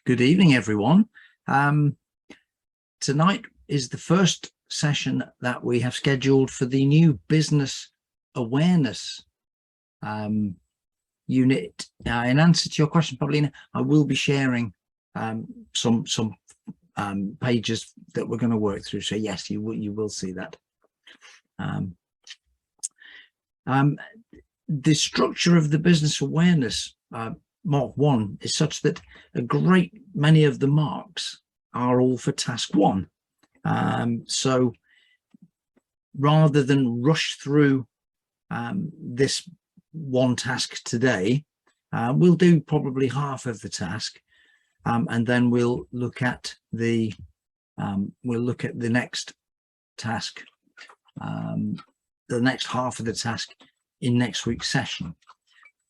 Good evening, everyone. Tonight is the first session that we have scheduled for the new business awareness unit. In answer to your question, Paulina, I will be sharing some pages that we're going to work through. So yes, you will see that. The structure of the business awareness Mark 1 is such that a great many of the marks are all for task 1. So rather than rush through this one task today, we'll do probably half of the task, and then we'll look at the next task, the next half of the task in next week's session.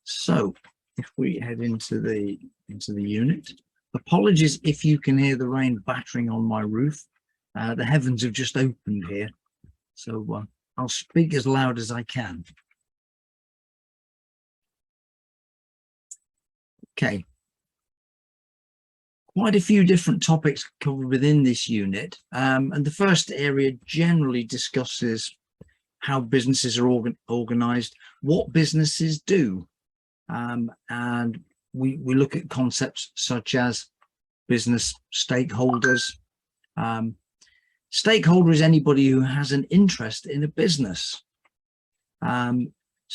So if we head into the unit, apologies if you can hear the rain battering on my roof. The heavens have just opened here, so I'll speak as loud as I can. Okay, quite a few different topics covered within this unit, and the first area generally discusses how businesses are organized, what businesses do. And we look at concepts such as business stakeholders. Stakeholder is anybody who has an interest in a business. So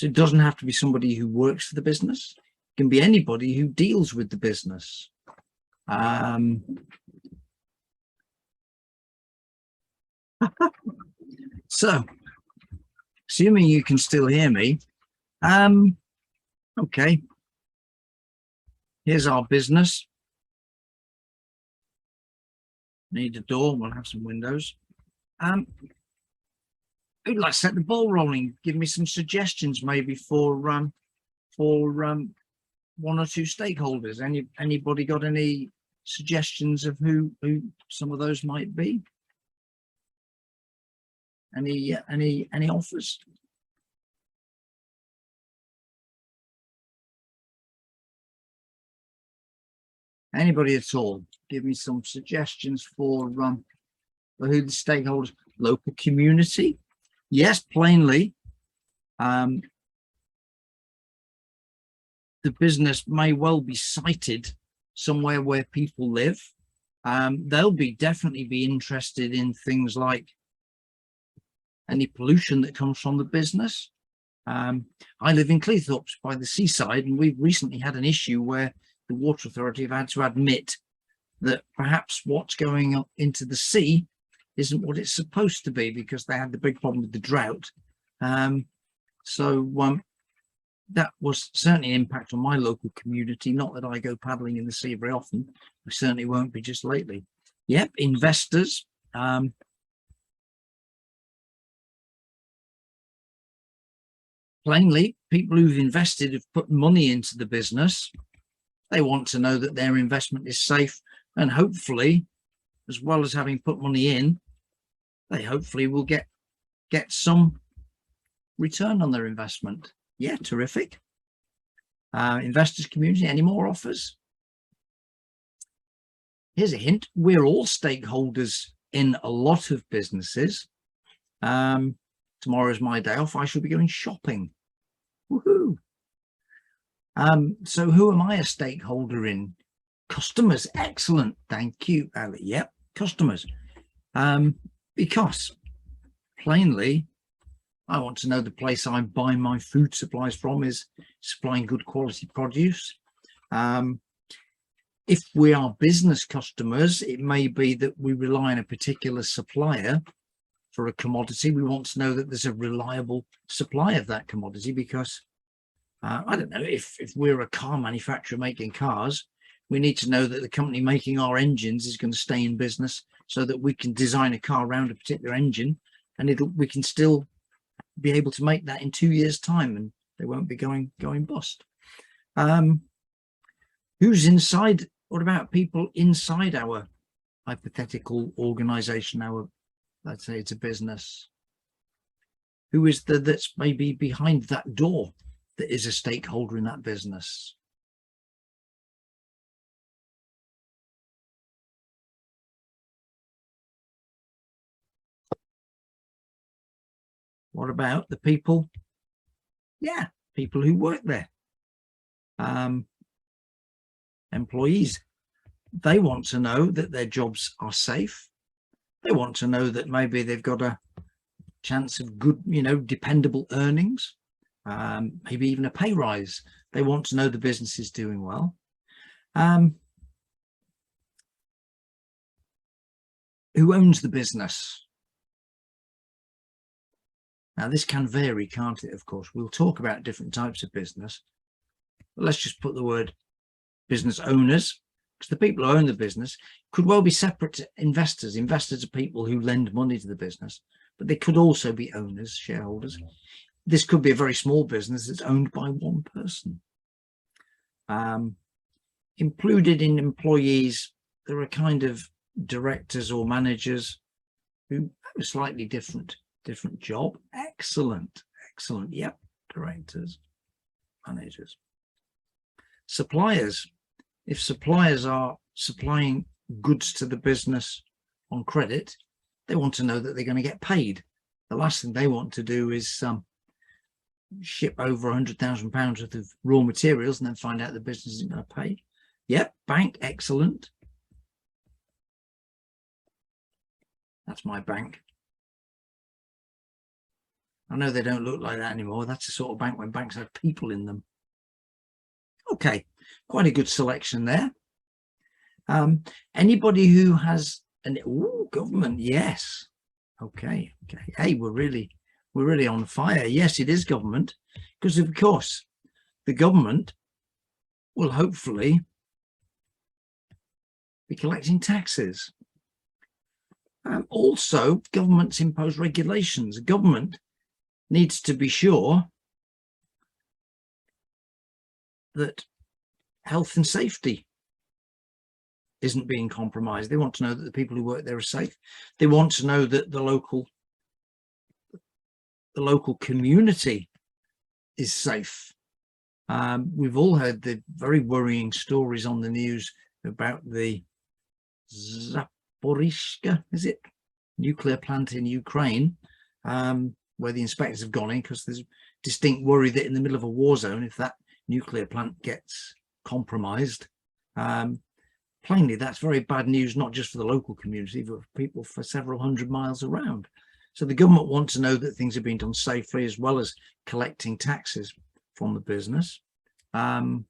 it doesn't have to be somebody who works for the business. It can be anybody who deals with the business. So, assuming you can still hear me, okay, here's our business. Need a door, we'll have some windows. Who'd like to set the ball rolling? Give me some suggestions maybe for one or two stakeholders. Anybody got any suggestions of who some of those might be? Any offers? Anybody at all? Give me some suggestions for who the stakeholders. Local community, yes, plainly. The business may well be sited somewhere where people live. They'll definitely be interested in things like any pollution that comes from the business. I live in Cleethorpes by the seaside, and we've recently had an issue where the Water Authority have had to admit that perhaps what's going up into the sea isn't what it's supposed to be, because they had the big problem with the drought. So that was certainly an impact on my local community. Not that I go paddling in the sea very often. I certainly won't be just lately. Yep, investors. Plainly, people who've invested have put money into the business. They want to know that their investment is safe, and hopefully, as well as having put money in, they hopefully will get some return on their investment. Yeah, terrific. Investors community, any more offers? Here's a hint. We're all stakeholders in a lot of businesses. Tomorrow's my day off. I shall be going shopping. Woohoo! So who am I a stakeholder in? Customers. Excellent. Thank you, Ali. Yep, customers. Because plainly, I want to know the place I buy my food supplies from is supplying good quality produce. If we are business customers, it may be that we rely on a particular supplier for a commodity. We want to know that there's a reliable supply of that commodity, because I don't know, if we're a car manufacturer making cars, we need to know that the company making our engines is going to stay in business, so that we can design a car around a particular engine, and we can still be able to make that in 2 years' time, and they won't be going bust. Who's inside? What about people inside our hypothetical organization? Let's say it's a business. Who is that's maybe behind that door that is a stakeholder in that business? What about the people? Yeah, people who work there. Employees, they want to know that their jobs are safe. They want to know that maybe they've got a chance of good, dependable earnings, maybe even a pay rise. They want to know the business is doing well. Who owns the business? Now, this can vary, can't it? Of course, we'll talk about different types of business. But let's just put the word business owners, because the people who own the business could well be separate investors. Investors are people who lend money to the business, but they could also be owners, shareholders. This could be a very small business that's owned by one person. Included in employees, there are kind of directors or managers who have a slightly different job. Excellent. Yep, directors, managers. Suppliers. If suppliers are supplying goods to the business on credit, they want to know that they're going to get paid. The last thing they want to do is ship over £100,000 worth of raw materials and then find out the business isn't going to pay. Yep, bank, excellent. That's my bank. I know they don't look like that anymore. That's the sort of bank when banks have people in them. Okay, quite a good selection there. Anybody who has an government? Yes. Okay. Hey, we're really on fire. Yes, it is government, because of course the government will hopefully be collecting taxes. Also, governments impose regulations. Government needs to be sure that health and safety isn't being compromised. They want to know that the people who work there are safe. They want to know that the local community is safe. We've all heard the very worrying stories on the news about the Zaporizhzhia, is it, nuclear plant in Ukraine, where the inspectors have gone in because there's distinct worry that in the middle of a war zone, if that nuclear plant gets compromised, plainly that's very bad news, not just for the local community, but for people for several hundred miles around. So the government want to know that things are being done safely, as well as collecting taxes from the business. The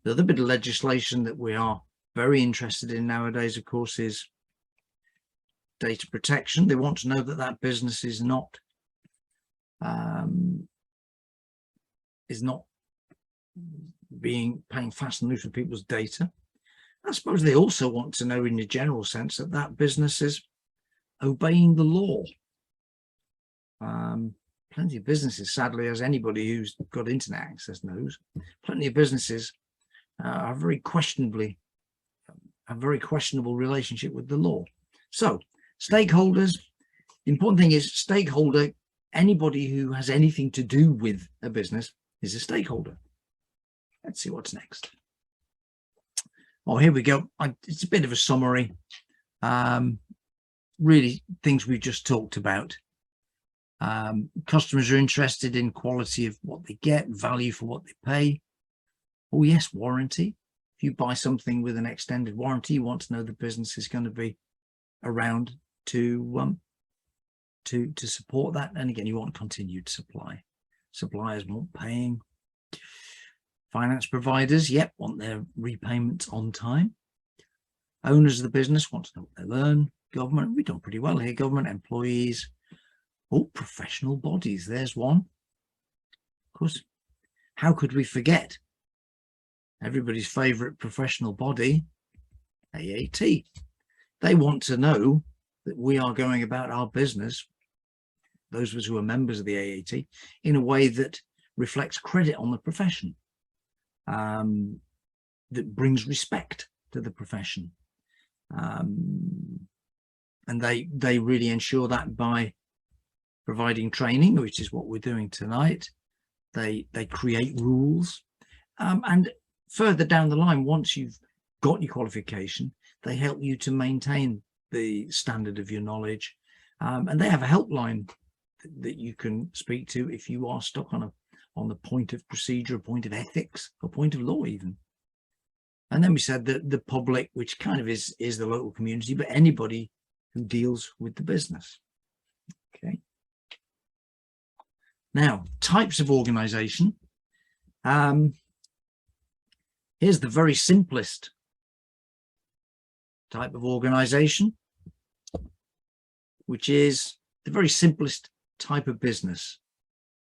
other bit of legislation that we are very interested in nowadays, of course, is data protection. They want to know that that business is not paying fast and loose with people's data. I suppose they also want to know, in a general sense, that that business is obeying the law. Plenty of businesses, sadly, as anybody who's got internet access knows, plenty of businesses are very questionable relationship with the law. So stakeholders, the important thing is stakeholder, anybody who has anything to do with a business is a stakeholder. Let's see what's next. Oh, here we go. It's a bit of a summary. Really things we've just talked about. Customers are interested in quality of what they get, value for what they pay. Oh yes, warranty. If you buy something with an extended warranty, you want to know the business is going to be around to support that. And again, you want continued supply. Suppliers want paying. Finance providers, yep, want their repayments on time. Owners of the business want to know what they'll earn. Government, we've done pretty well here. Government, employees. Oh, professional bodies, there's one. Of course, how could we forget everybody's favorite professional body, AAT? They want to know that we are going about our business, those of us who are members of the AAT, in a way that reflects credit on the profession, that brings respect to the profession. And they really ensure that by providing training, which is what we're doing tonight. They create rules, and further down the line, once you've got your qualification, they help you to maintain the standard of your knowledge, and they have a helpline that you can speak to if you are stuck on the point of procedure, a point of ethics, a point of law even. And then we said that the public, which kind of is the local community, but anybody who deals with the business. Okay. Now, types of organization. Here's the very simplest type of organization, which is the very simplest type of business.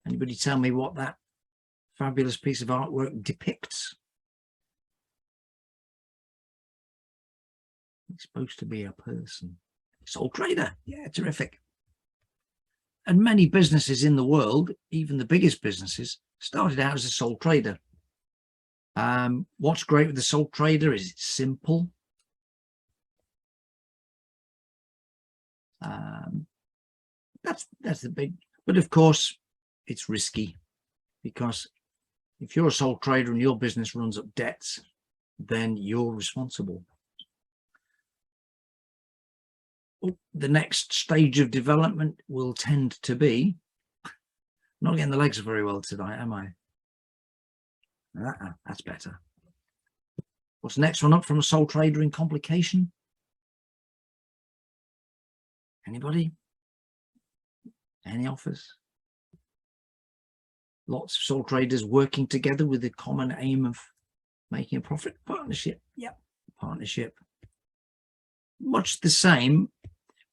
Anybody tell me what that fabulous piece of artwork depicts? It's supposed to be a person. Sole trader. Yeah, terrific. And many businesses in the world, even the biggest businesses, started out as a sole trader. What's great with the sole trader is it's simple. That's the big, but of course it's risky, because if you're a sole trader and your business runs up debts, then you're responsible. The next stage of development will tend to be, I'm not getting the legs very well tonight, am I? That's better. What's the next one up from a sole trader in complication? Anybody? Any offers? Lots of sole traders working together with the common aim of making a profit. Partnership. Yep, partnership. Much the same.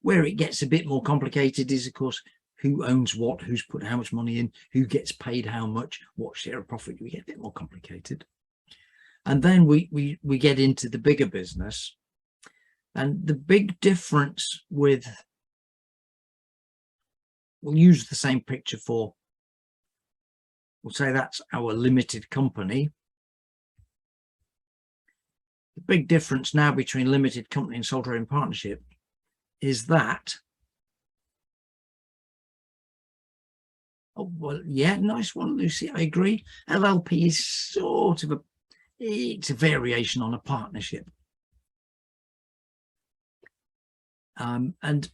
Where it gets a bit more complicated is, of course, who owns what, who's put how much money in, who gets paid how much, what share of profit. We get a bit more complicated. And then we get into the bigger business. And the big difference with, we'll use the same picture for, we'll say that's our limited company. The big difference now between limited company and sole trading partnership is that, oh, well, yeah, nice one, Lucy, I agree. LLP is sort of it's a variation on a partnership. And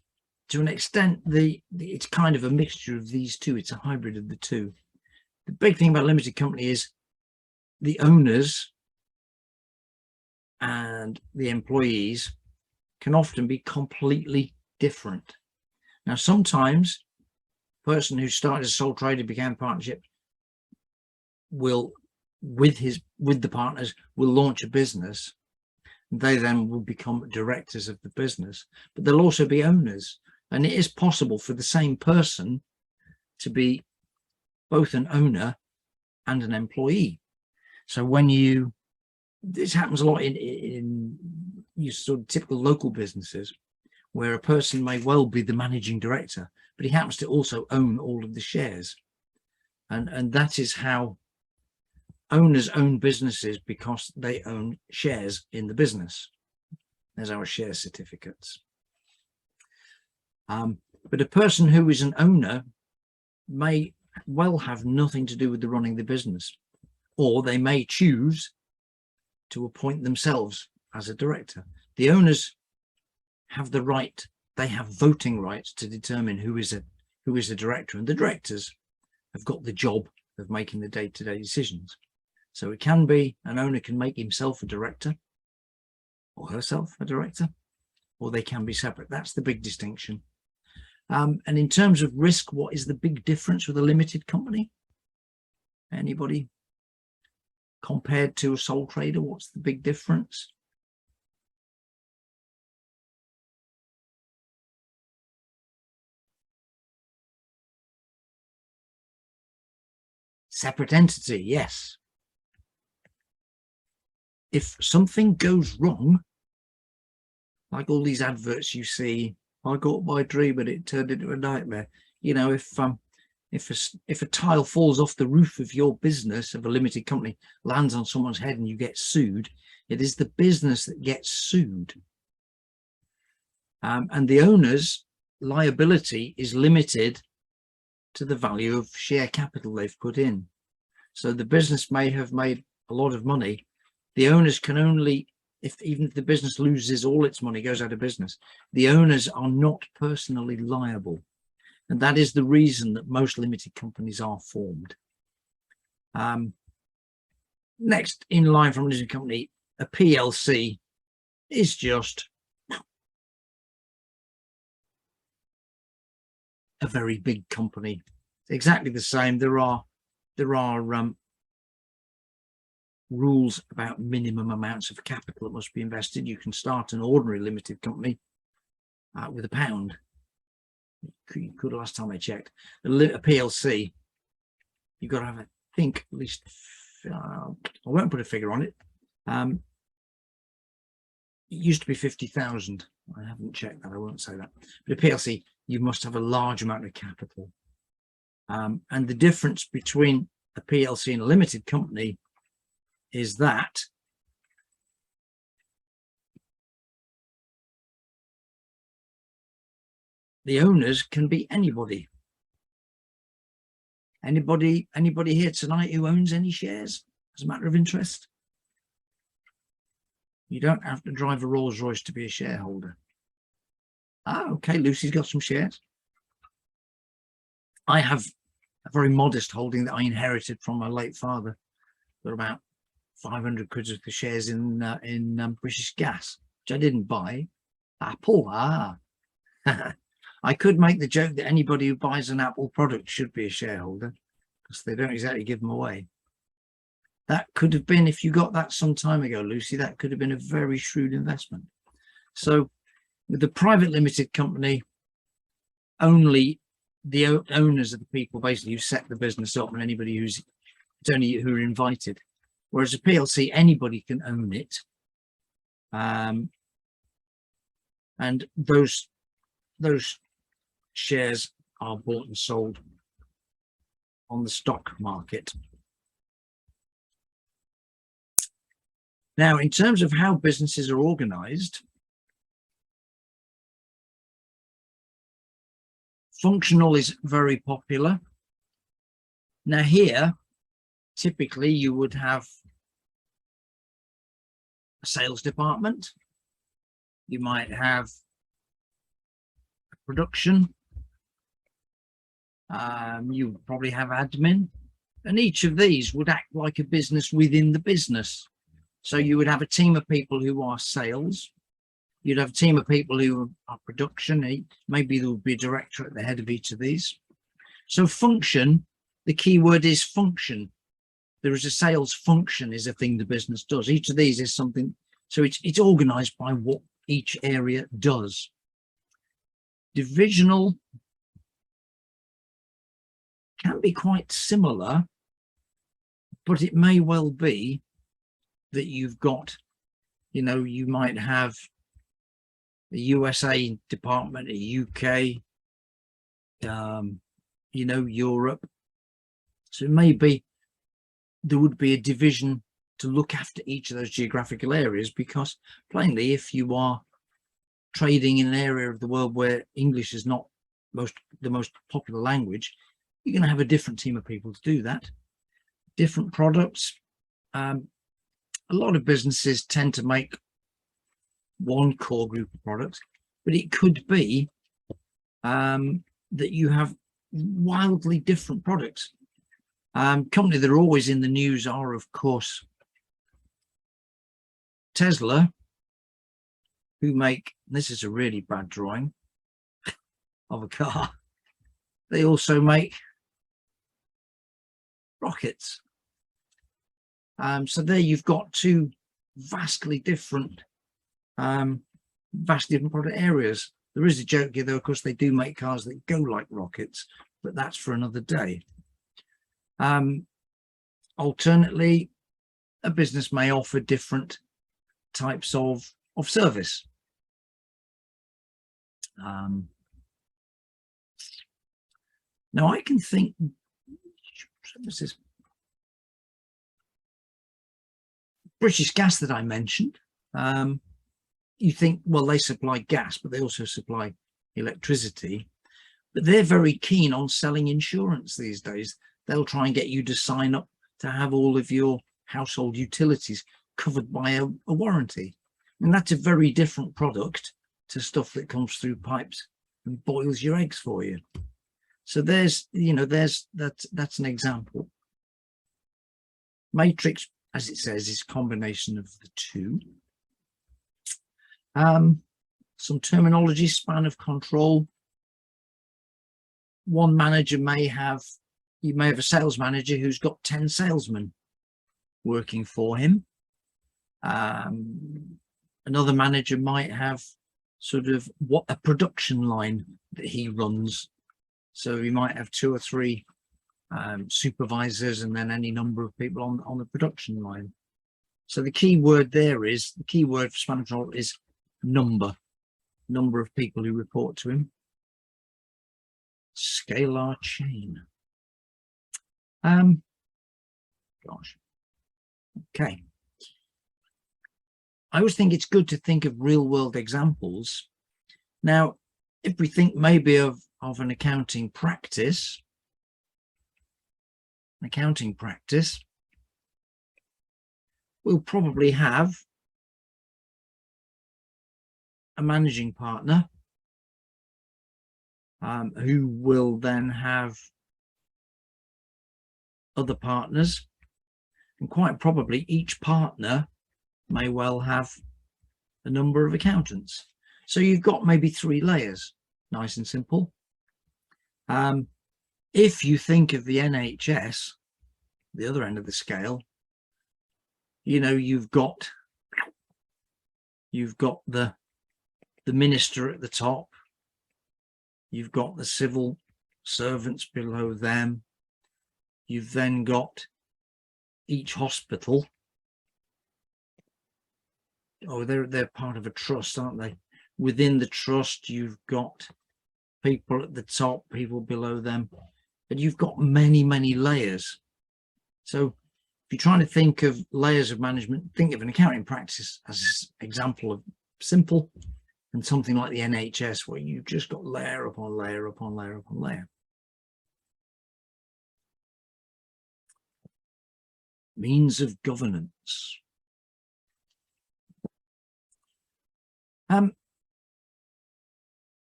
to an extent, it's kind of a mixture of these two. It's a hybrid of the two. The big thing about limited company is the owners and the employees can often be completely different. Now, sometimes a person who started as a sole trader began partnership will, with the partners, will launch a business. They then will become directors of the business, but they'll also be owners. And it is possible for the same person to be both an owner and an employee. So when this happens a lot in your sort of typical local businesses, where a person may well be the managing director, but he happens to also own all of the shares. And that is how owners own businesses, because they own shares in the business. There's our share certificates. But a person who is an owner may well have nothing to do with the running the business, or they may choose to appoint themselves as a director. The owners have the right, they have voting rights to determine who is a director, and the directors have got the job of making the day-to-day decisions. So it can be, an owner can make himself a director or herself a director, or they can be separate. That's the big distinction. And in terms of risk, what is the big difference with a limited company? Anybody? Compared to a sole trader, what's the big difference? Separate entity, yes. If something goes wrong, like all these adverts you see, I got my dream and it turned into a nightmare. You know, if a tile falls off the roof of your business, of a limited company, lands on someone's head and you get sued, it is the business that gets sued. And the owner's liability is limited to the value of share capital they've put in. So the business may have made a lot of money. The owners can only, even if the business loses all its money, goes out of business, the owners are not personally liable. And that is the reason that most limited companies are formed. Next in line from a limited company, a PLC is just a very big company. Exactly the same. There are rules about minimum amounts of capital that must be invested. You can start an ordinary limited company with £1. You could last time I checked. A PLC, you've got to have, I think, at least, I won't put a figure on it. It used to be 50,000. I haven't checked that, I won't say that. But a PLC, you must have a large amount of capital. And the difference between a PLC and a limited company is that the owners can be anybody. Anybody here tonight who owns any shares as a matter of interest? You don't have to drive a Rolls Royce to be a shareholder. Ah, okay, Lucy's got some shares. I have a very modest holding that I inherited from my late father. Got about 500 quid of the shares in British Gas, which I didn't buy. Apple, I could make the joke that anybody who buys an Apple product should be a shareholder because they don't exactly give them away. That could have been, if you got that some time ago, Lucy, that could have been a very shrewd investment. So with the private limited company, only the owners are the people basically who set the business up, and anybody who's, it's only who are invited. Whereas a PLC, anybody can own it. And those shares are bought and sold on the stock market. Now, in terms of how businesses are organized, functional is very popular. Now here, typically you would have a sales department. You might have a production. You would probably have admin. And each of these would act like a business within the business. So you would have a team of people who are sales. You'd have a team of people who are production. Maybe there would be a director at the head of each of these. So function, the key word is function. There is a sales function is a thing the business does. Each of these is something. So it's organized by what each area does. Divisional can be quite similar, but it may well be that you've got, you know, you might have a USA department, a UK, you know, Europe. So it may be there would be a division to look after each of those geographical areas, because plainly, if you are trading in an area of the world where English is not the most popular language, you're going to have a different team of people to do that. Different products. A lot of businesses tend to make one core group of products, but it could be that you have wildly different products. Companies that are always in the news are, of course, Tesla, who make, this is a really bad drawing of a car. They also make rockets. So there you've got two vastly different product areas. There is a joke here, though, of course, they do make cars that go like rockets, but that's for another day. Alternately, a business may offer different types of service. Now I can think, this is British Gas that I mentioned. You think, well, they supply gas, but they also supply electricity. But they're very keen on selling insurance these days. They'll try and get you to sign up to have all of your household utilities covered by a warranty. And that's a very different product to stuff that comes through pipes and boils your eggs for you. So there's, that's an example. Matrix, as it says, is a combination of the two. Some terminology: span of control. One manager you may have a sales manager who's got 10 salesmen working for him. Another manager might have sort of a production line that he runs. So he might have 2 or 3 supervisors and then any number of people on the production line. So the key word for span of control is number of people who report to him. Scalar chain. Okay. I always think it's good to think of real world examples. Now, if we think maybe of an accounting practice, we'll probably have a managing partner who will then have other partners, and quite probably each partner may well have a number of accountants. So you've got maybe 3 layers, nice and simple. If you think of the NHS, the other end of the scale, you've got the minister at the top, you've got the civil servants below them, you've then got each hospital. Oh, they're part of a trust, aren't they? Within the trust, you've got people at the top, people below them, but you've got many, many layers. So if you're trying to think of layers of management, think of an accounting practice as an example of simple, and something like the NHS, where you've just got layer upon layer upon layer upon layer. Means of governance.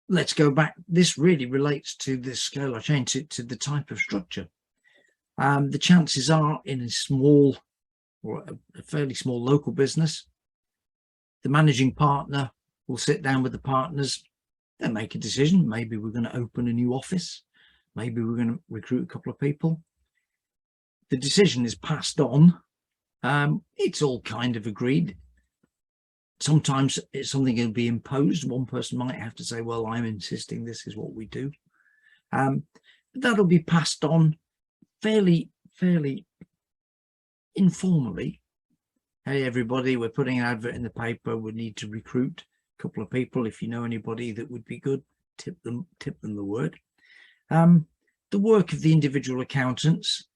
Let's go back. This really relates to this scalar chain, to the type of structure. The chances are, in a small or a fairly small local business, the managing partner will sit down with the partners and make a decision. Maybe we're going to open a new office. Maybe we're going to recruit a couple of people. The decision is passed on. It's all kind of agreed. Sometimes it's something that will be imposed. One person might have to say, well, I'm insisting this is what we do. But that'll be passed on fairly informally. Hey, everybody, we're putting an advert in the paper. We need to recruit a couple of people. If you know anybody that would be good, tip them the word. The work of the individual accountants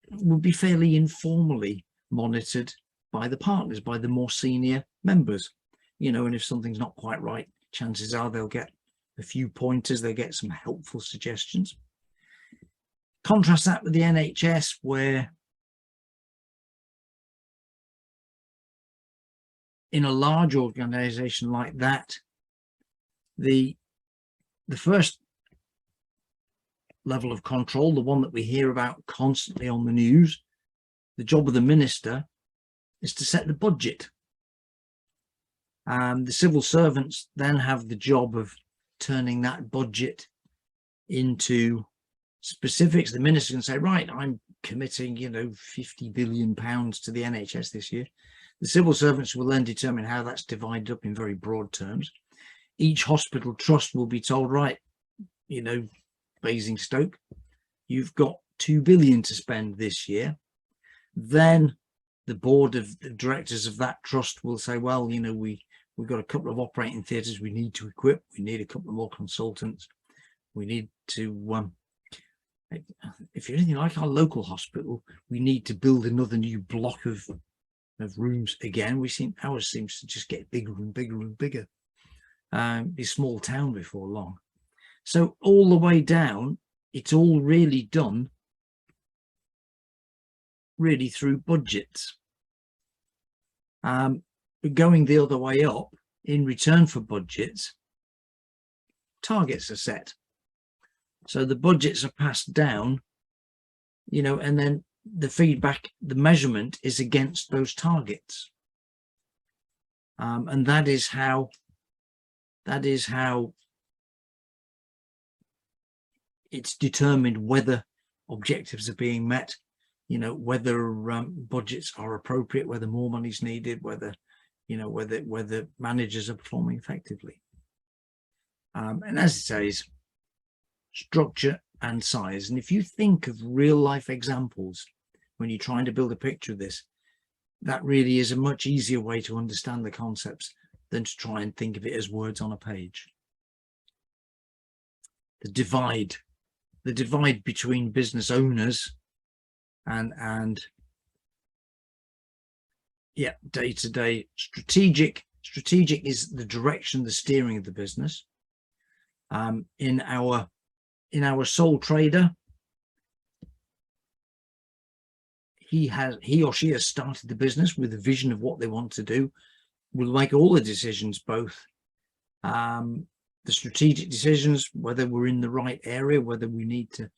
will be fairly informally monitored by the partners, by the more senior members, and if something's not quite right, chances are they'll get a few pointers, they'll get some helpful suggestions. Contrast that with the NHS, where in a large organization like that, the first level of control, the one that we hear about constantly on the news, the job of the minister is to set the budget. The civil servants then have the job of turning that budget into specifics. The minister can say, right, I'm committing, £50 billion to the NHS this year. The civil servants will then determine how that's divided up in very broad terms. Each hospital trust will be told, right, Basingstoke, you've got £2 billion to spend this year. Then the board of the directors of that trust will say, well, we've got a couple of operating theatres we need to equip. We need a couple of more consultants. We need to, if you're anything like our local hospital, we need to build another new block of rooms again. Ours seems to just get bigger and bigger and bigger. Be a small town before long. So all the way down, it's all really done really through budgets. But going the other way up, in return for budgets, targets are set. So the budgets are passed down, you know, and then the feedback, the measurement is against those targets. And that is how it's determined whether objectives are being met, you know, whether budgets are appropriate, whether more money is needed, whether, you know, whether managers are performing effectively. And as it says, structure and size. And if you think of real life examples when you're trying to build a picture of this, that really is a much easier way to understand the concepts than to try and think of it as words on a page. The divide between business owners and yeah, day-to-day. Strategic is the direction, the steering of the business. In our sole trader, he or she has started the business with a vision of what they want to do. We'll make all the decisions, both the strategic decisions, whether we're in the right area, whether we need to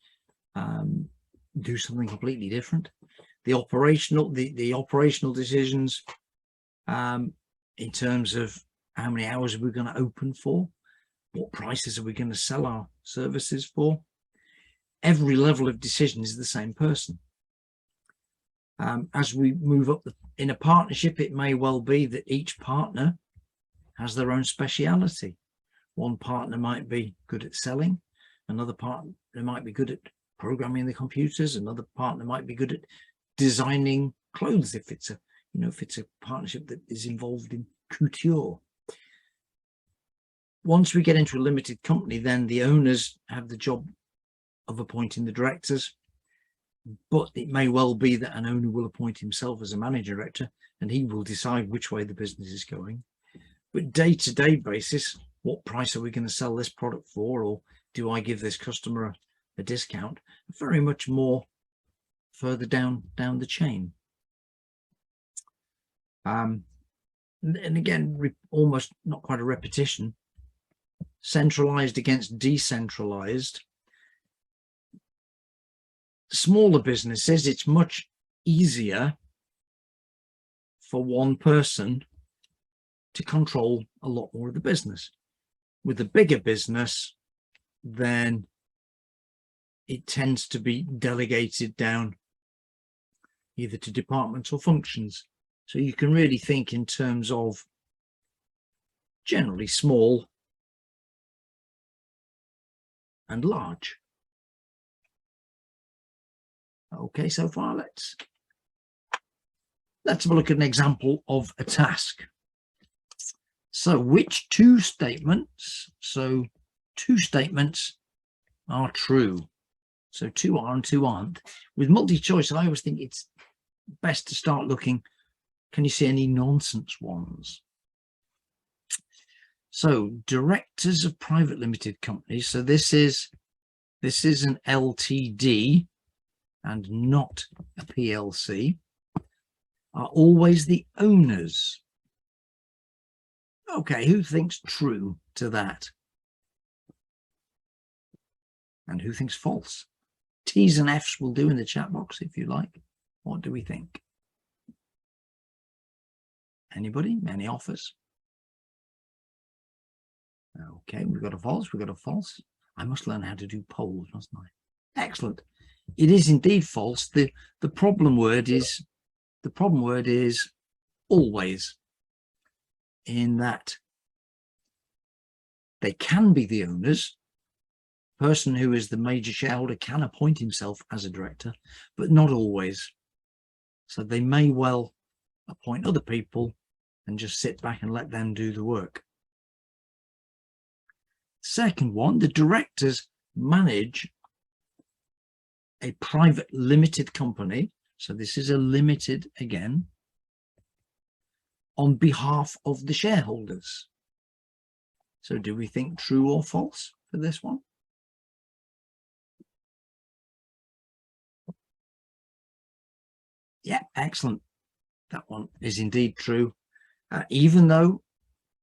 do something completely different, the operational decisions in terms of how many hours are we going to open for, what prices are we going to sell our services for. Every level of decision is the same person. As we move up in a partnership, it may well be that each partner has their own speciality. One partner might be good at selling, another partner might be good at programming the computers, another partner might be good at designing clothes if it's a partnership that is involved in couture. Once we get into a limited company, then the owners have the job of appointing the directors, but it may well be that an owner will appoint himself as a managing director, and he will decide which way the business is going. But day-to-day basis, what price are we going to sell this product for, or do I give this customer a discount? Very much more further down the chain. And again, almost not quite a repetition, centralized against decentralized. Smaller businesses, it's much easier for one person to control a lot more of the business. With a bigger business, then it tends to be delegated down either to departments or functions. So you can really think in terms of generally small and large. Okay, so far let's have a look at an example of a task. So which two statements are true? So two are and two aren't. With multi-choice, I always think it's best to start looking, can you see any nonsense ones? So directors of private limited companies, so this is an LTD and not a PLC, are always the owners. Okay, who thinks true to that? And who thinks false? T's and F's will do in the chat box if you like. What do we think? Anybody? Any offers? Okay, we've got a false, we've got a false. I must learn how to do polls, mustn't I? Excellent. It is indeed false. The problem word is always, in that they can be the owners. Person who is the major shareholder can appoint himself as a director, but not always. So they may well appoint other people and just sit back and let them do the work. Second one, the directors manage a private limited company. So this is a limited again, on behalf of the shareholders. So do we think true or false for this one? Yeah, excellent. That one is indeed true. Even though,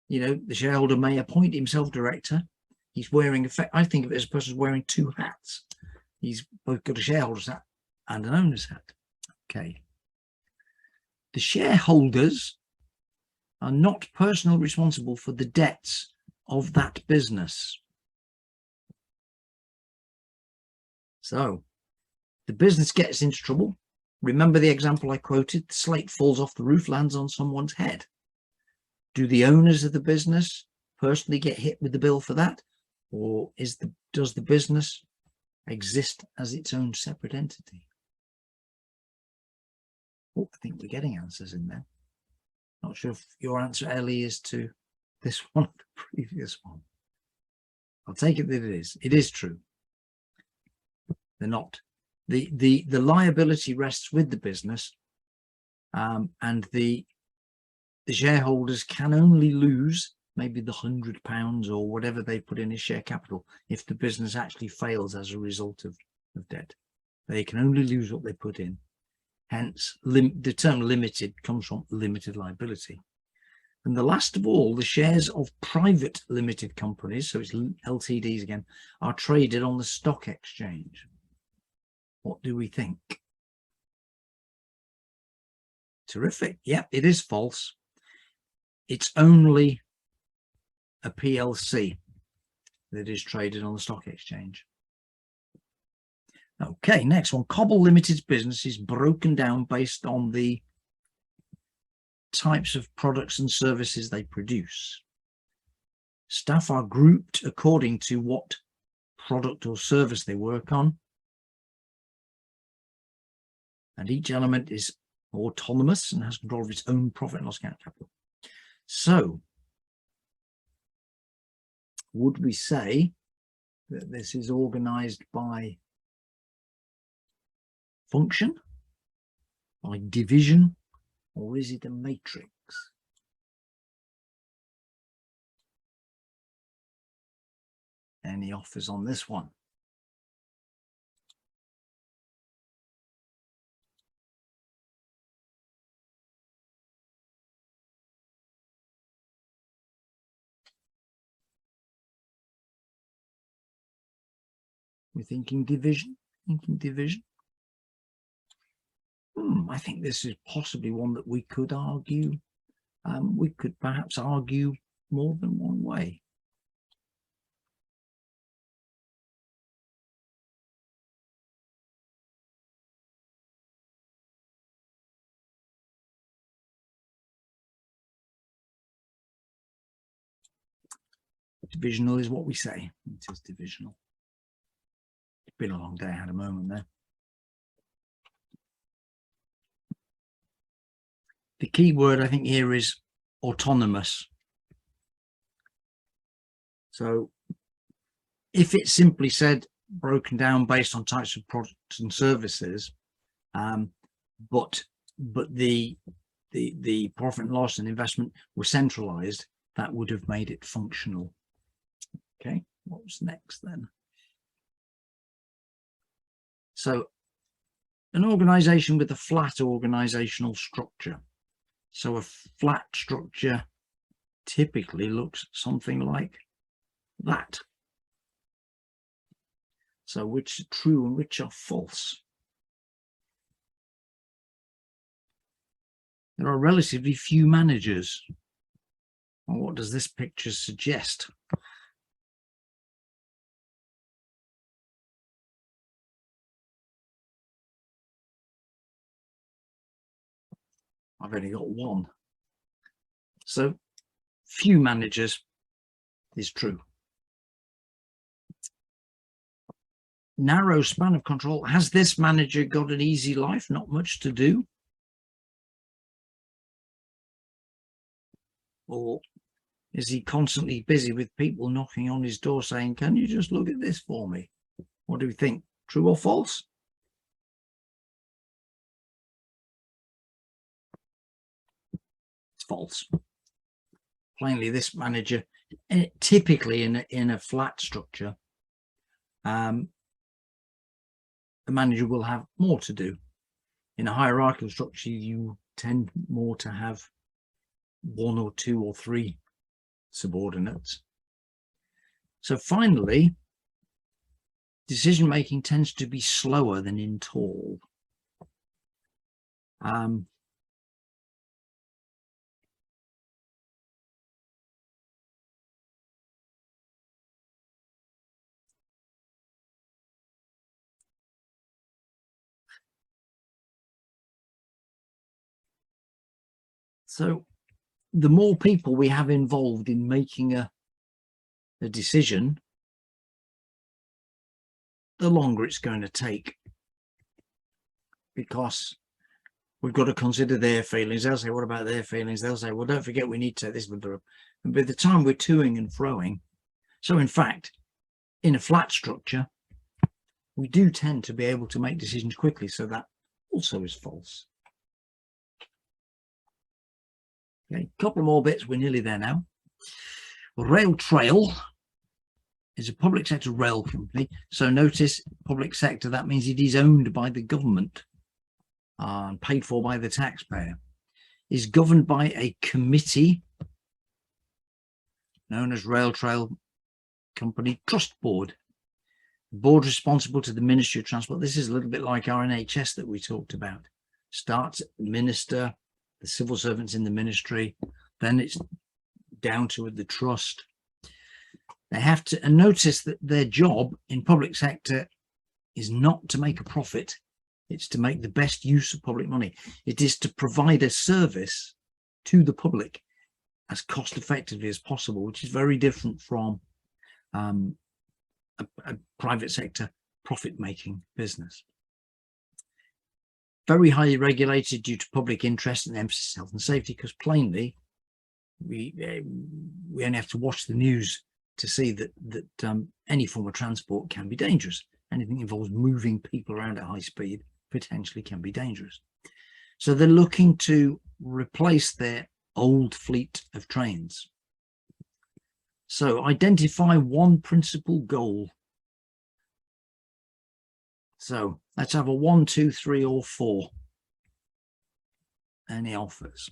you know, the shareholder may appoint himself director, He's wearing, I think of it as a person wearing two hats. He's both got a shareholder's hat and an owner's hat. Okay. The shareholders are not personally responsible for the debts of that business. So the business gets into trouble. Remember the example I quoted, the slate falls off the roof, lands on someone's head. Do the owners of the business personally get hit with the bill for that? Or does the business exist as its own separate entity? Oh, I think we're getting answers in there. Not sure if your answer, Ellie, is to this one or the previous one. I'll take it that it is. It is true. They're not. The liability rests with the business, and the shareholders can only lose maybe the £100 or whatever they put in as share capital if the business actually fails as a result of debt. They can only lose what they put in. Hence, the term limited comes from limited liability. And the last of all, the shares of private limited companies, so it's LTDs again, are traded on the stock exchange. What do we think? Terrific. Yep, it is false. It's only a PLC that is traded on the stock exchange. Okay, next one. Cobble Limited's business is broken down based on the types of products and services they produce. Staff are grouped according to what product or service they work on. And each element is autonomous and has control of its own profit and loss account capital. So, would we say that this is organized by function, by division, or is it a matrix? Any offers on this one? We're thinking division, I think this is possibly one that we could argue. We could perhaps argue more than one way. Divisional is what we say. It is divisional. It's been a long day. I had a moment there. The key word I think here is autonomous. So if it simply said broken down based on types of products and services, but the profit and loss and investment were centralized, that would have made it functional. Okay, what's next then? So an organization with a flat organizational structure. So a flat structure typically looks something like that. So which are true and which are false? There are relatively few managers. Well, what does this picture suggest? I've only got one. So few managers is true. Narrow span of control. Has this manager got an easy life? Not much to do? Or is he constantly busy with people knocking on his door saying, can you just look at this for me? What do we think? True or false? It's false. Plainly, this manager, typically in a flat structure, the manager will have more to do. In a hierarchical structure, you tend more to have one or two or three subordinates. So finally, decision making tends to be slower than in tall. So the more people we have involved in making a decision, the longer it's going to take, because we've got to consider their feelings. They'll say, what about their feelings? They'll say, well, don't forget, we need to take this. And by the time we're toing and froing, so in fact, in a flat structure, we do tend to be able to make decisions quickly. So that also is false. Okay, a couple more bits. We're nearly there now. Rail Trail is a public sector rail company. So notice public sector, that means it is owned by the government and paid for by the taxpayer. Is governed by a committee known as Rail Trail Company Trust Board. Board responsible to the Ministry of Transport. This is a little bit like our NHS that we talked about. Starts at the minister, the civil servants in the ministry, then it's down to the trust. They have to, and notice that their job in public sector is not to make a profit. It's to make the best use of public money. It is to provide a service to the public as cost effectively as possible, which is very different from a private sector profit-making business. Very highly regulated due to public interest and emphasis on health and safety, because plainly we only have to watch the news to see that any form of transport can be dangerous. Anything that involves moving people around at high speed potentially can be dangerous. So they're looking to replace their old fleet of trains. So identify one principal goal. So let's have a 1, 2, 3, or 4. Any offers?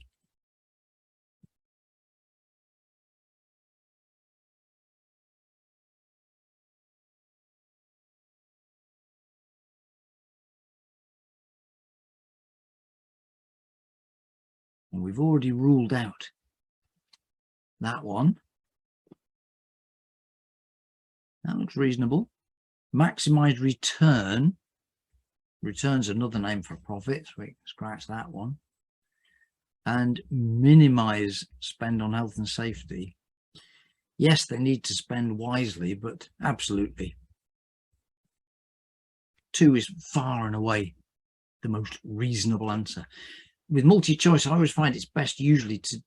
And we've already ruled out that one. That looks reasonable. Maximize return. Return's another name for profit, so we can scratch that one. And minimize spend on health and safety. Yes, they need to spend wisely, but absolutely. 2 is far and away the most reasonable answer. With multi-choice, I always find it's best usually to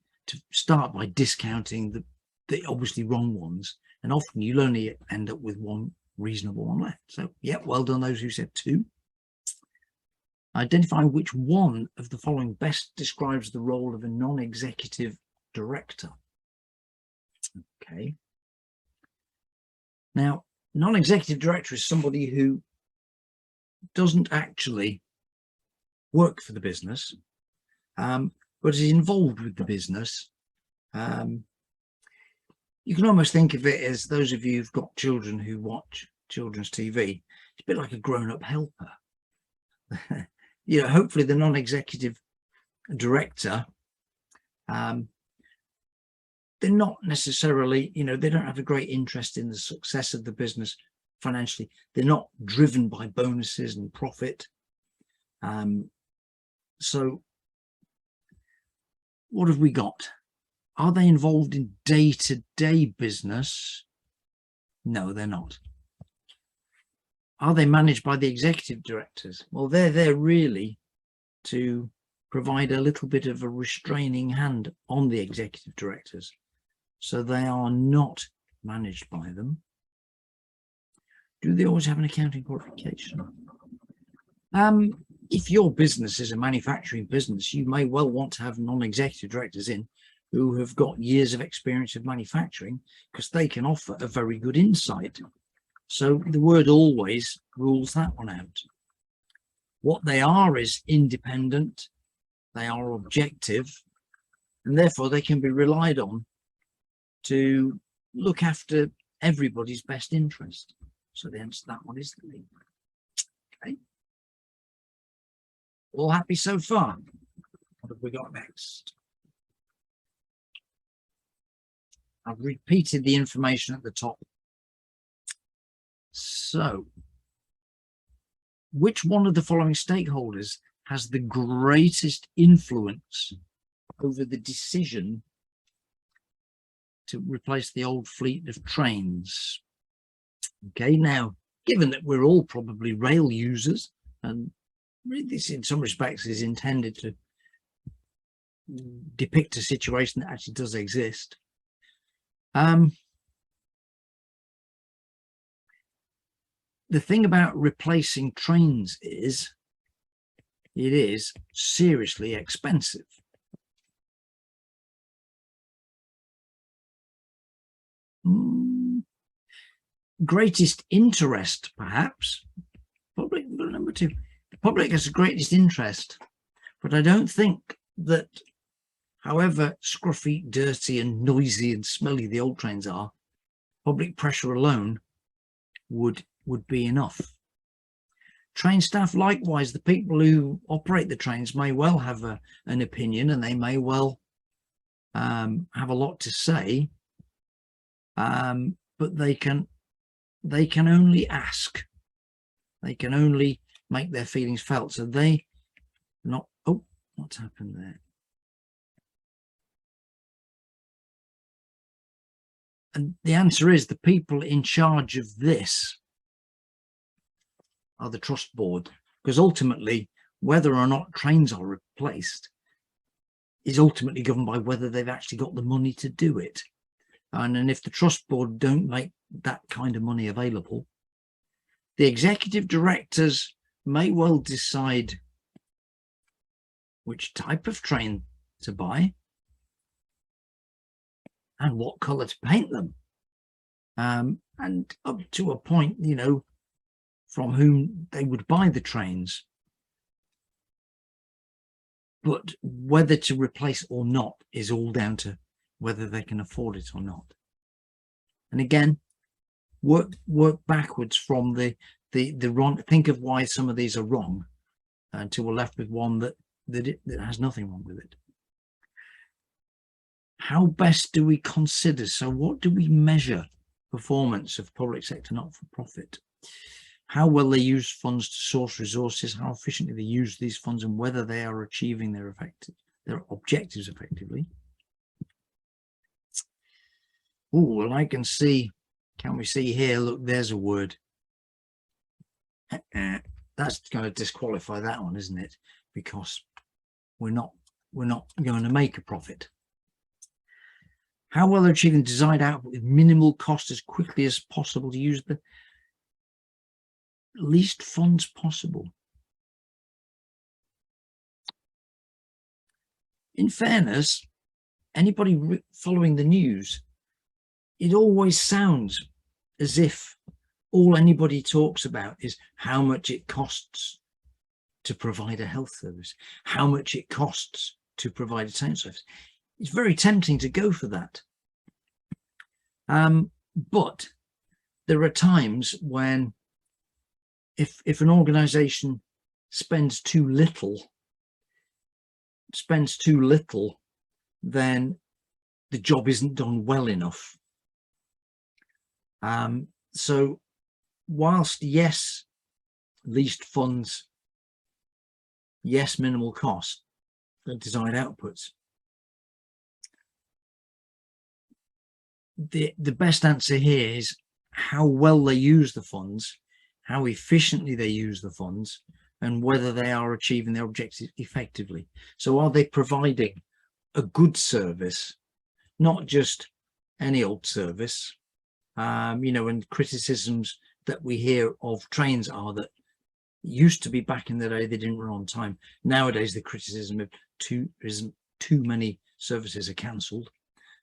start by discounting the obviously wrong ones. And often you'll only end up with one reasonable one left. So, yeah, well done those who said 2. Identify which one of the following best describes the role of a non-executive director. Okay. Now, non-executive director is somebody who doesn't actually work for the business, but is involved with the business. You can almost think of it as, those of you who've got children who watch children's TV, it's a bit like a grown-up helper. You know, hopefully the non-executive director, they're not necessarily, you know, they don't have a great interest in the success of the business financially. They're not driven by bonuses and profit. So what have we got? Are they involved in day-to-day business? No, they're not. Are they managed by the executive directors? Well, they're there really to provide a little bit of a restraining hand on the executive directors. So they are not managed by them. Do they always have an accounting qualification? If your business is a manufacturing business, you may well want to have non-executive directors in who have got years of experience of manufacturing, because they can offer a very good insight. So the word always rules that one out. What they are is independent, they are objective, and therefore they can be relied on to look after everybody's best interest. So the answer to that one is the link. Okay. All happy so far? What have we got next? I've repeated the information at the top. So, which one of the following stakeholders has the greatest influence over the decision to replace the old fleet of trains? Okay, now, given that we're all probably rail users, and this in some respects is intended to depict a situation that actually does exist. The thing about replacing trains is it is seriously expensive. Greatest interest, perhaps. Public, number two. The public has the greatest interest, but I don't think that however scruffy, dirty and noisy and smelly the old trains are, public pressure alone would be enough. Train staff, likewise, the people who operate the trains may well have an opinion, and they may well have a lot to say, but they can only ask. They can only make their feelings felt. So they not, oh, what's happened there? And the answer is the people in charge of this are the trust board, because ultimately whether or not trains are replaced is ultimately governed by whether they've actually got the money to do it. And if the trust board don't make that kind of money available, the executive directors may well decide which type of train to buy and what colour to paint them, and up to a point, you know, from whom they would buy the trains. But whether to replace or not is all down to whether they can afford it or not. And again, work backwards from the wrong. Think of why some of these are wrong, until we're left with one that has nothing wrong with it. How best do we consider? So what do we measure performance of public sector not-for-profit? How well they use funds to source resources, how efficiently they use these funds, and whether they are achieving their objectives effectively. Oh, well, I can see, can we see here? Look, there's a word. That's going to disqualify that one, isn't it? Because we're not going to make a profit. How well they're achieving the desired output with minimal cost as quickly as possible to use the least funds possible. In fairness, anybody following the news, it always sounds as if all anybody talks about is how much it costs to provide a health service, how much it costs to provide a town service. It's very tempting to go for that. But there are times when if an organization spends too little, then the job isn't done well enough. So whilst yes, least funds, yes, minimal cost, the desired outputs, the best answer here is how well they use the funds, how efficiently they use the funds, and whether they are achieving their objectives effectively. So are they providing a good service, not just any old service? You know, and criticisms that we hear of trains are that used to be back in the day they didn't run on time. Nowadays the criticism of too many services are cancelled.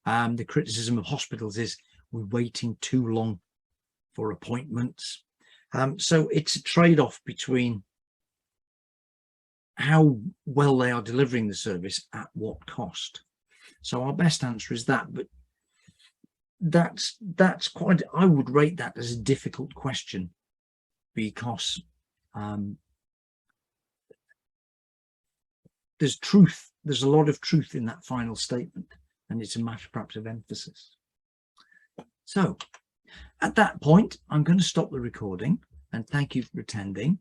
The criticism of hospitals is we're waiting too long for appointments. So it's a trade-off between how well they are delivering the service at what cost. So our best answer is that, but that's quite, I would rate that as a difficult question, because there's a lot of truth in that final statement, and it's a matter perhaps of emphasis. So at that point, I'm going to stop the recording and thank you for attending.